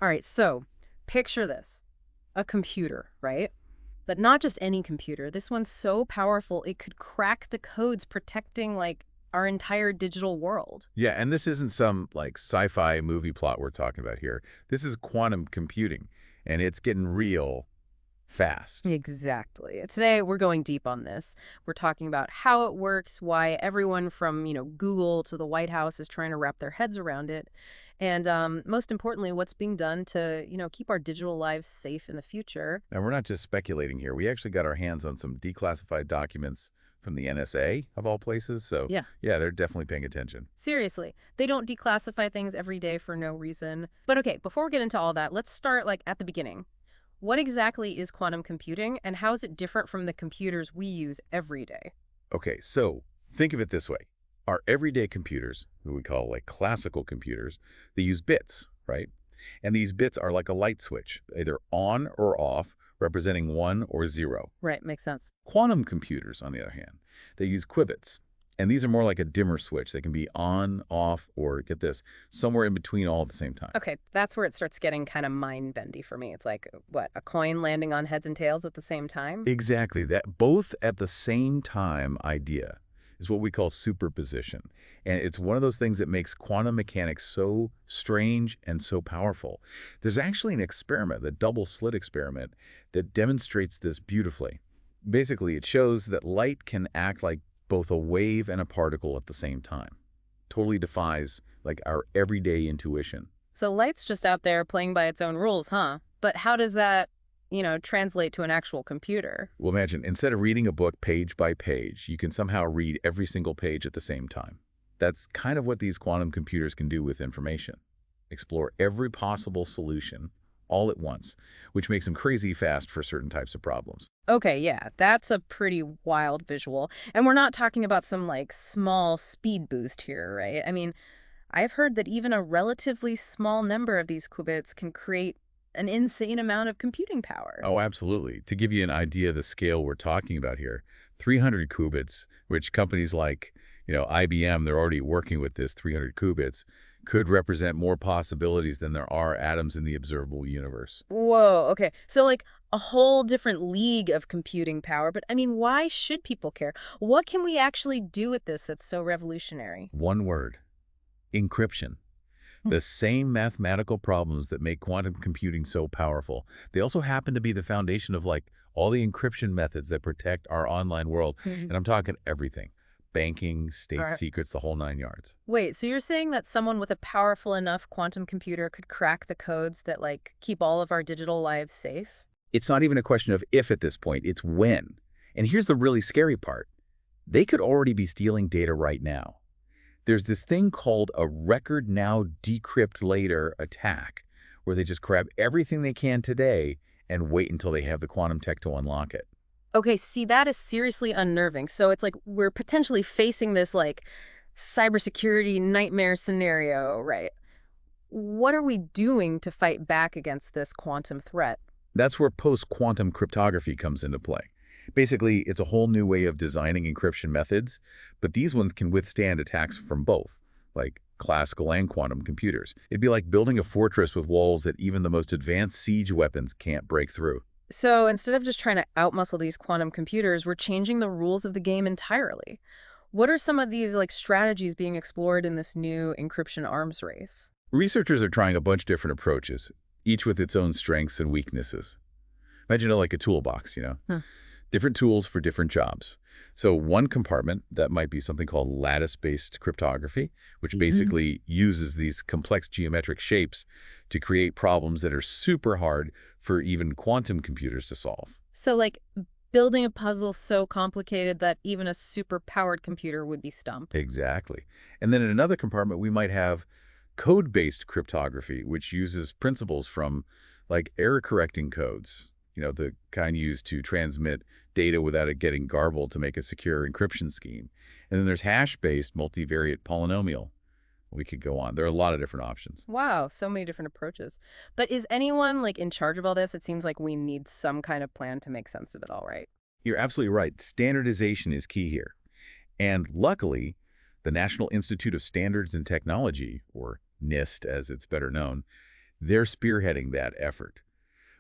All right, so picture this. A computer, right? But not just any computer. This one's so powerful it could crack the codes protecting, like, our entire digital world. Yeah, and this isn't some like sci-fi movie plot we're talking about here. This is quantum computing, and it's getting real fast. Exactly. Today, we're going deep on this. We're talking about how it works, why everyone from, Google to the White House is trying to wrap their heads around it, and most importantly, what's being done to, keep our digital lives safe in the future. And we're not just speculating here. We actually got our hands on some declassified documents from the NSA, of all places. So, Yeah. yeah, they're definitely paying attention. Seriously, they don't declassify things every day for no reason. But okay, before we get into all that, let's start like at the beginning. What exactly is quantum computing, and how is it different from the computers we use every day? Okay, so think of it this way. Our everyday computers, who we call like classical computers, they use bits, right? And these bits are like a light switch, either on or off, representing 1 or 0. Right, makes sense. Quantum computers, on the other hand, they use qubits. And these are more like a dimmer switch. They can be on, off, or, get this, somewhere in between all at the same time. Okay, that's where it starts getting kind of mind-bendy for me. It's like, what, a coin landing on heads and tails at the same time? Exactly. That both at the same time idea is what we call superposition. And it's one of those things that makes quantum mechanics so strange and so powerful. There's actually an experiment, the double slit experiment, that demonstrates this beautifully. Basically, it shows that light can act like both a wave and a particle at the same time. Totally defies like our everyday intuition. So light's just out there playing by its own rules, huh? But how does that, translate to an actual computer? Well, imagine, instead of reading a book page by page, you can somehow read every single page at the same time. That's kind of what these quantum computers can do with information. Explore every possible solution all at once, which makes them crazy fast for certain types of problems. Okay, yeah, that's a pretty wild visual. And we're not talking about some, like, small speed boost here, right? I mean, I've heard that even a relatively small number of these qubits can create an insane amount of computing power. Oh, absolutely. To give you an idea of the scale we're talking about here, 300 qubits, which companies like, IBM, they're already working with this 300 qubits, could represent more possibilities than there are atoms in the observable universe. Whoa, okay. So, like, a whole different league of computing power. But, I mean, why should people care? What can we actually do with this that's so revolutionary? One word: encryption. The same mathematical problems that make quantum computing so powerful, they also happen to be the foundation of like all the encryption methods that protect our online world. Mhm. And I'm talking everything. Banking, All state right. secrets, the whole 9 yards. Wait, so you're saying that someone with a powerful enough quantum computer could crack the codes that, like, keep all of our digital lives safe? It's not even a question of if at this point, it's when. And here's the really scary part. They could already be stealing data right now. There's this thing called a record now, decrypt later attack, where they just grab everything they can today and wait until they have the quantum tech to unlock it. Okay, see, that is seriously unnerving. So it's like we're potentially facing this, like, cybersecurity nightmare scenario, right? What are we doing to fight back against this quantum threat? That's where post-quantum cryptography comes into play. Basically, it's a whole new way of designing encryption methods, but these ones can withstand attacks from both, like classical and quantum computers. It'd be like building a fortress with walls that even the most advanced siege weapons can't break through. So instead of just trying to outmuscle these quantum computers, we're changing the rules of the game entirely. What are some of these, like, strategies being explored in this new encryption arms race? Researchers are trying a bunch of different approaches, each with its own strengths and weaknesses. Imagine it like a toolbox. Huh. Different tools for different jobs. So one compartment, that might be something called lattice-based cryptography, which basically uses these complex geometric shapes to create problems that are super hard for even quantum computers to solve. So, like, building a puzzle so complicated that even a super-powered computer would be stumped. Exactly. And then in another compartment, we might have code-based cryptography, which uses principles from like error-correcting codes, the kind used to transmit data without it getting garbled to make a secure encryption scheme. And then there's hash-based multivariate polynomial. We could go on. There are a lot of different options. Wow, so many different approaches. But is anyone, like, in charge of all this? It seems like we need some kind of plan to make sense of it all, right? You're absolutely right. Standardization is key here. And luckily, the National Institute of Standards and Technology, or NIST as it's better known, They're spearheading that effort.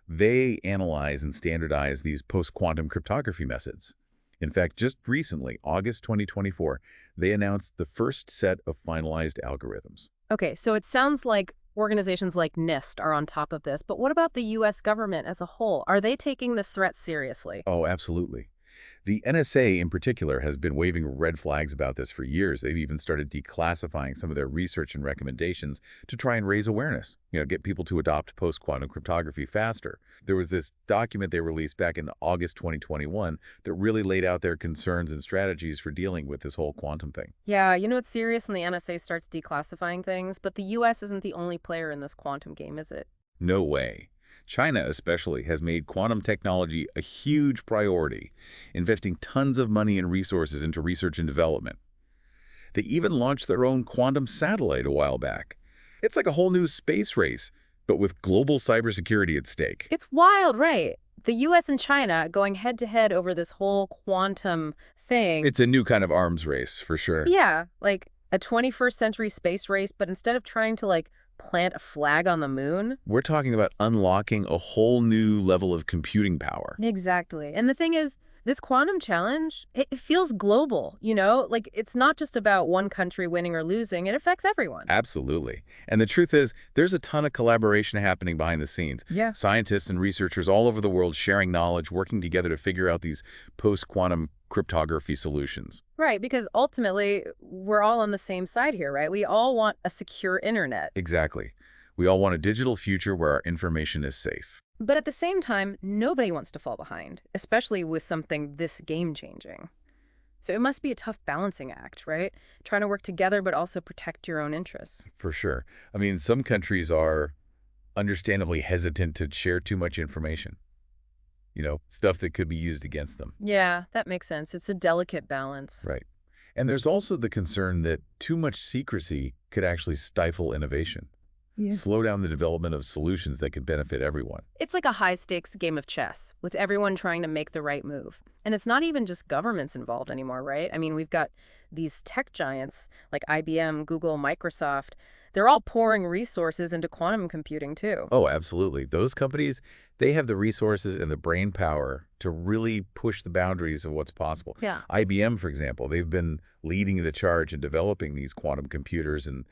They analyze and standardize these post-quantum cryptography methods. In fact, just recently, August 2024, they announced the first set of finalized algorithms. Okay, so it sounds like organizations like NIST are on top of this, but what about the U.S. government as a whole? Are they taking this threat seriously? Oh, absolutely. The NSA in particular has been waving red flags about this for years. They've even started declassifying some of their research and recommendations to try and raise awareness, get people to adopt post-quantum cryptography faster. There was this document they released back in August 2021 that really laid out their concerns and strategies for dealing with this whole quantum thing. Yeah, it's serious when the NSA starts declassifying things, but the U.S. isn't the only player in this quantum game, is it? No way. China especially has made quantum technology a huge priority, investing tons of money and resources into research and development. They even launched their own quantum satellite a while back. It's like a whole new space race, but with global cybersecurity at stake. It's wild, right? The U.S. and China going head-to-head over this whole quantum thing. It's a new kind of arms race, for sure. Yeah, like a 21st century space race, but instead of trying to, plant a flag on the moon. We're talking about unlocking a whole new level of computing power. Exactly. And the thing is, this quantum challenge, it feels global, Like, it's not just about one country winning or losing. It affects everyone. Absolutely. And the truth is, there's a ton of collaboration happening behind the scenes. Yeah. Scientists and researchers all over the world sharing knowledge, working together to figure out these post-quantum cryptography solutions. Right, because ultimately, we're all on the same side here, right? We all want a secure internet. Exactly. We all want a digital future where our information is safe. But at the same time, nobody wants to fall behind, especially with something this game-changing. So it must be a tough balancing act, right? Trying to work together but also protect your own interests. For sure. I mean, some countries are understandably hesitant to share too much information. Stuff that could be used against them. Yeah, that makes sense. It's a delicate balance. Right. And there's also the concern that too much secrecy could actually stifle innovation. Yeah. Slow down the development of solutions that could benefit everyone. It's like a high-stakes game of chess, with everyone trying to make the right move. And it's not even just governments involved anymore, right? I mean, we've got these tech giants like IBM, Google, Microsoft. They're all pouring resources into quantum computing, too. Oh, absolutely. Those companies, they have the resources and the brain power to really push the boundaries of what's possible. Yeah. IBM, for example, they've been leading the charge in developing these quantum computers and,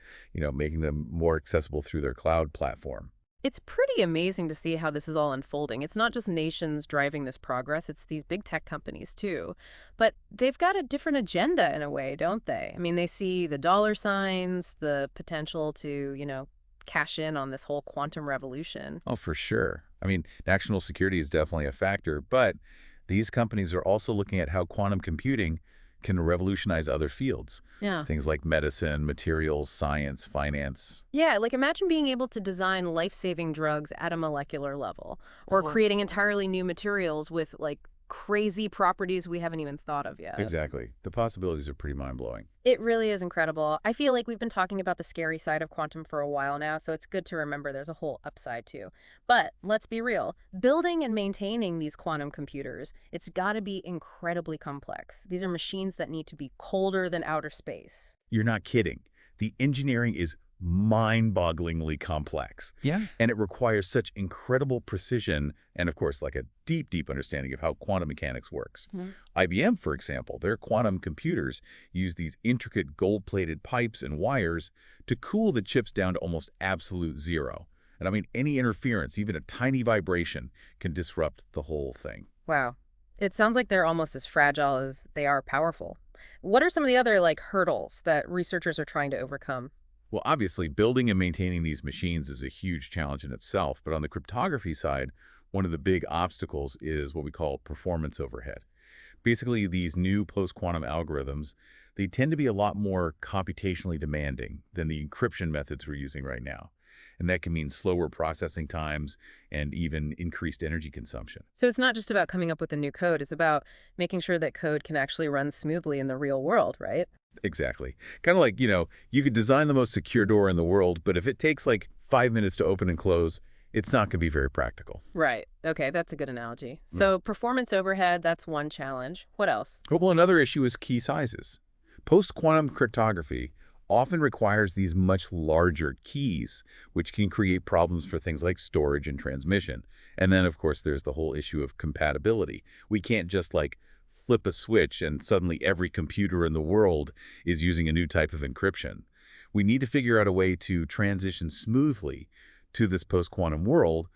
making them more accessible through their cloud platform. It's pretty amazing to see how this is all unfolding. It's not just nations driving this progress, it's these big tech companies too. But they've got a different agenda in a way, don't they? I mean, they see the dollar signs, the potential to, cash in on this whole quantum revolution. Oh, for sure. I mean, national security is definitely a factor, but these companies are also looking at how quantum computing can revolutionize other fields. Yeah. Things like medicine, materials, science, finance. Yeah, like imagine being able to design life-saving drugs at a molecular level, or creating entirely new materials with crazy properties we haven't even thought of yet. Exactly. The possibilities are pretty mind-blowing. It really is incredible. I feel like we've been talking about the scary side of quantum for a while now, so it's good to remember there's a whole upside too. But let's be real, building and maintaining these quantum computers, it's got to be incredibly complex. These are machines that need to be colder than outer space. You're not kidding. The engineering is mind-bogglingly complex. Yeah. And it requires such incredible precision and, of course, like a deep, deep understanding of how quantum mechanics works. Mm-hmm. IBM, for example, their quantum computers use these intricate gold-plated pipes and wires to cool the chips down to almost absolute zero. And I mean, any interference, even a tiny vibration, can disrupt the whole thing. Wow. It sounds like they're almost as fragile as they are powerful. What are some of the other, hurdles that researchers are trying to overcome? Well, obviously, building and maintaining these machines is a huge challenge in itself, but on the cryptography side, one of the big obstacles is what we call performance overhead. Basically, these new post-quantum algorithms, they tend to be a lot more computationally demanding than the encryption methods we're using right now. And that can mean slower processing times and even increased energy consumption. So it's not just about coming up with a new code, it's about making sure that code can actually run smoothly in the real world, right? Exactly. Kind of like, you could design the most secure door in the world, but if it takes 5 minutes to open and close, it's not going to be very practical. Right. Okay, that's a good analogy. So performance overhead, that's one challenge. What else? Well, another issue is key sizes. Post-quantum cryptography often requires these much larger keys, which can create problems for things like storage and transmission. And then, of course, there's the whole issue of compatibility. We can't just like flip a switch and suddenly every computer in the world is using a new type of encryption. We need to figure out a way to transition smoothly to this post-quantum world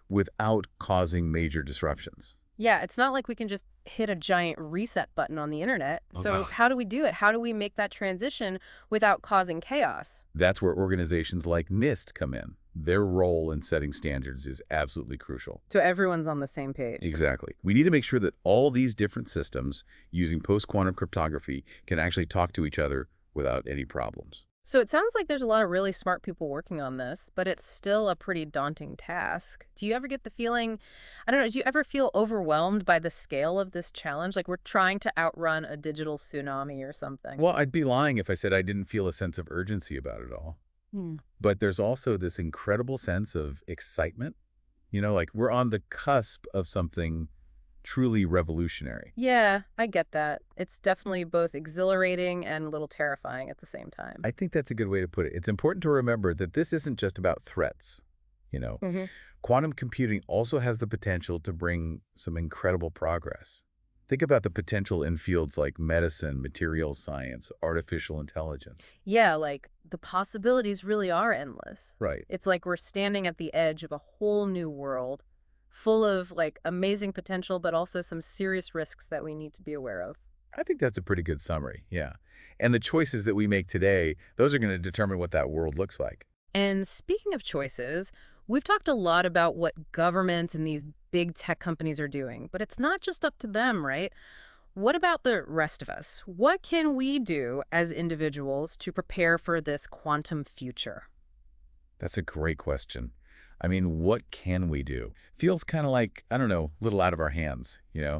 without causing major disruptions. Yeah, it's not like we can just hit a giant reset button on the internet. So Ugh. how do we do it? How do we make that transition without causing chaos? That's where organizations like NIST come in. Their role in setting standards is absolutely crucial. So everyone's on the same page. Exactly. We need to make sure that all these different systems using post-quantum cryptography can actually talk to each other without any problems. So it sounds like there's a lot of really smart people working on this, but it's still a pretty daunting task. Do you ever get the feeling, I don't know, do you ever feel overwhelmed by the scale of this challenge? Like we're trying to outrun a digital tsunami or something. Well, I'd be lying if I said I didn't feel a sense of urgency about it all. Hmm. But there's also this incredible sense of excitement. Like we're on the cusp of something truly revolutionary. Yeah, I get that. It's definitely both exhilarating and a little terrifying at the same time. I think that's a good way to put it. It's important to remember that this isn't just about threats. You know, Hmm. Quantum computing also has the potential to bring some incredible progress. Think about the potential in fields like medicine, materials science, artificial intelligence. Yeah, like the possibilities really are endless. Right. It's like we're standing at the edge of a whole new world full of like amazing potential, but also some serious risks that we need to be aware of. I think that's a pretty good summary. Yeah. And the choices that we make today, those are going to determine what that world looks like. And speaking of choices, we've talked a lot about what governments and these big tech companies are doing, but it's not just up to them, right? What about the rest of us? What can we do as individuals to prepare for this quantum future? That's a great question. I mean, what can we do? Feels kind of like, I don't know, a little out of our hands,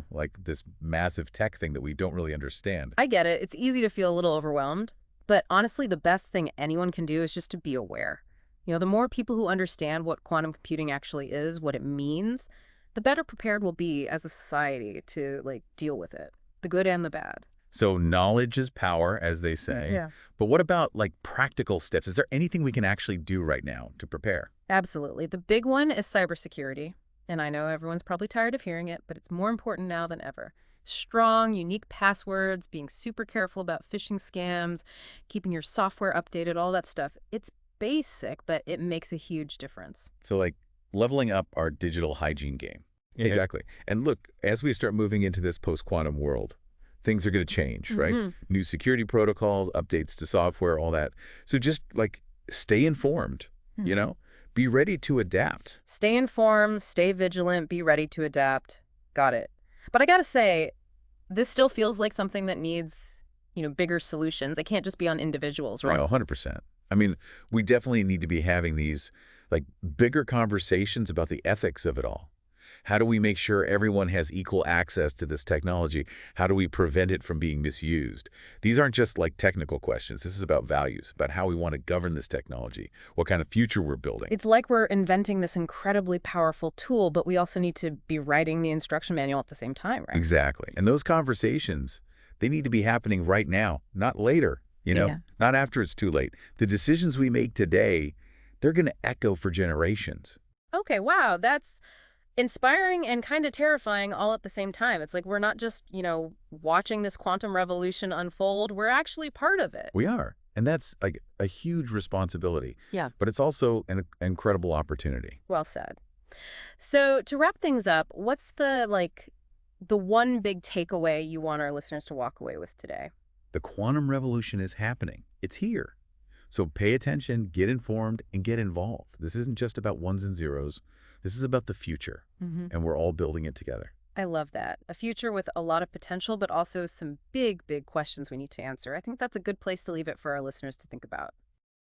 like this massive tech thing that we don't really understand. I get it. It's easy to feel a little overwhelmed, but honestly, the best thing anyone can do is just to be aware. The more people who understand what quantum computing actually is, what it means, the better prepared we'll be as a society to like deal with it, the good and the bad. So knowledge is power, as they say. Yeah. But what about like practical steps? Is there anything we can actually do right now to prepare? Absolutely. The big one is cybersecurity. And I know everyone's probably tired of hearing it, but it's more important now than ever. Strong, unique passwords, being super careful about phishing scams, keeping your software updated, all that stuff. It's basic, but it makes a huge difference. So like leveling up our digital hygiene game. Yeah. Exactly. And look, as we start moving into this post-quantum world, things are going to change, right? New security protocols, updates to software, all that. So just like stay informed, be ready to adapt. Stay informed, stay vigilant, be ready to adapt. Got it. But I gotta say, this still feels like something that needs, bigger solutions. It can't just be on individuals, right? Oh, 100%. I mean, we definitely need to be having these like bigger conversations about the ethics of it all. How do we make sure everyone has equal access to this technology? How do we prevent it from being misused? These aren't just like technical questions. This is about values, about how we want to govern this technology, what kind of future we're building. It's like we're inventing this incredibly powerful tool, but we also need to be writing the instruction manual at the same time, right? Exactly. And those conversations, they need to be happening right now, not later, Yeah. not after it's too late. The decisions we make today, they're going to echo for generations. Okay, wow, that's inspiring and kind of terrifying all at the same time. It's like we're not just, watching this quantum revolution unfold. We're actually part of it. We are. And that's like a huge responsibility. Yeah. But it's also an incredible opportunity. Well said. So to wrap things up, what's the one big takeaway you want our listeners to walk away with today? The quantum revolution is happening. It's here. So pay attention, get informed, and get involved. This isn't just about ones and zeros. This is about the future, and we're all building it together. I love that. A future with a lot of potential, but also some big, big questions we need to answer. I think that's a good place to leave it for our listeners to think about.